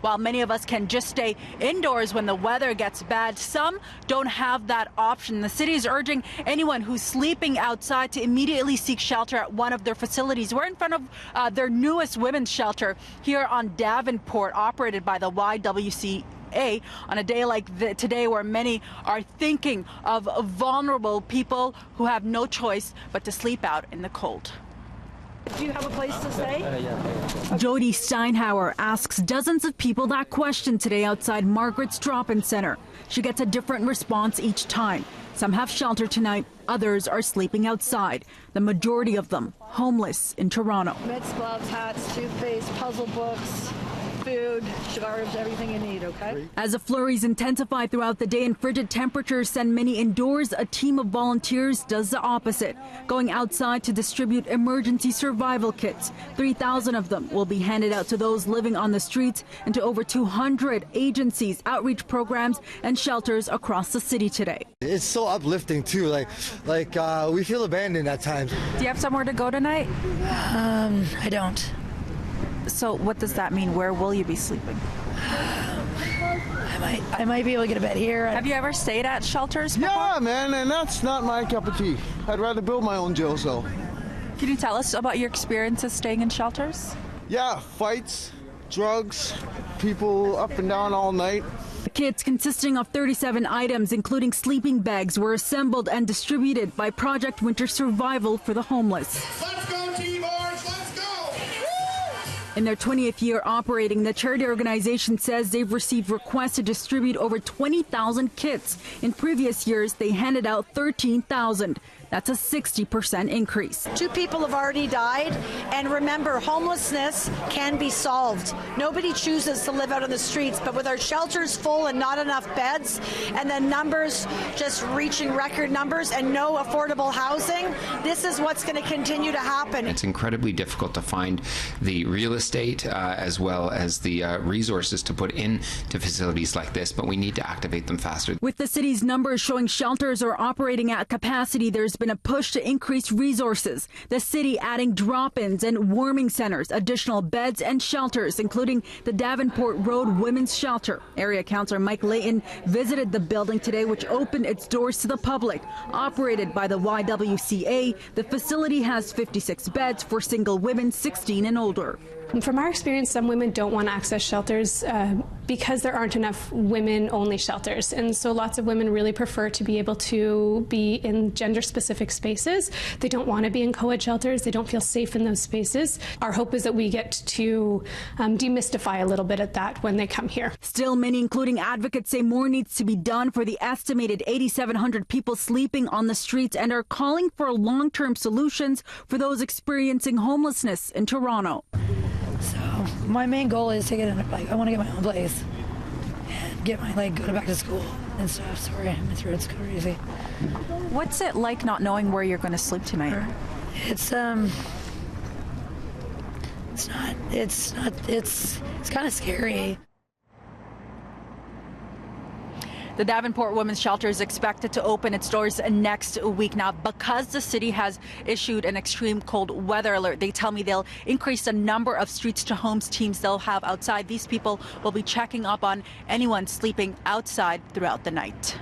While many of us can just stay indoors when the weather gets bad, some don't have that option. The city is urging anyone who's sleeping outside to immediately seek shelter at one of their facilities. We're in front of their newest women's shelter here on Davenport, operated by the YWCA. On a day like today, where many are thinking of vulnerable people who have no choice but to sleep out in the cold. Do you have a place to stay? Jody Steinhauer asks dozens of people that question today outside Margaret's drop-in center. She gets a different response each time. Some have shelter tonight, others are sleeping outside. The majority of them homeless in Toronto. Mitts, gloves, hats, toothpaste, puzzle books, food, scarves, everything you need, okay? As the flurries intensify throughout the day and frigid temperatures send many indoors, a team of volunteers does the opposite, going outside to distribute emergency survival kits. 3,000 of them will be handed out to those living on the streets and to over 200 agencies, outreach programs, and shelters across the city today. It's so uplifting too. Like we feel abandoned at times. Do you have somewhere to go tonight? I don't. So what does that mean? Where will you be sleeping? I might be able to get a bed here. Have you ever stayed at shelters before? Yeah, man, and that's not my cup of tea. I'd rather build my own jail cell. Can you tell us about your experiences staying in shelters? Yeah, fights, drugs, people up and down all night. The kits, consisting of 37 items, including sleeping bags, were assembled and distributed by Project Winter Survival for the homeless. Let's go, T-Bars, let's go! In their 20th year operating, the charity organization says they've received requests to distribute over 20,000 kits. In previous years, they handed out 13,000. That's a 60% increase. 2 people have already died, and remember, homelessness can be solved. Nobody chooses to live out on the streets, but with our shelters full and not enough beds, and the numbers just reaching record numbers and no affordable housing, this is what's going to continue to happen. It's incredibly difficult to find the real estate as well as the resources to put into facilities like this, but we need to activate them faster. With the city's numbers showing shelters are operating at capacity, there's been a push to increase resources. The city adding drop-ins and warming centers, additional beds and shelters, including the Davenport Road Women's Shelter. Area Councillor Mike Layton visited the building today, which opened its doors to the public. Operated by the YWCA, the facility has 56 beds for single women 16 and older. From our experience, some women don't want to access shelters because there aren't enough women-only shelters. And so lots of women really prefer to be able to be in gender-specific spaces. They don't want to be in co-ed shelters. They don't feel safe in those spaces. Our hope is that we get to demystify a little bit at that when they come here. Still, many, including advocates, say more needs to be done for the estimated 8,700 people sleeping on the streets and are calling for long-term solutions for those experiencing homelessness in Toronto. So my main goal is to get in, I want to get my own place and get my, go back to school and stuff. Sorry, it's crazy. What's it like not knowing where you're going to sleep tonight? It's kind of scary. The Davenport Women's Shelter is expected to open its doors next week. Now, because the city has issued an extreme cold weather alert, they tell me they'll increase the number of streets to homes teams they'll have outside. These people will be checking up on anyone sleeping outside throughout the night.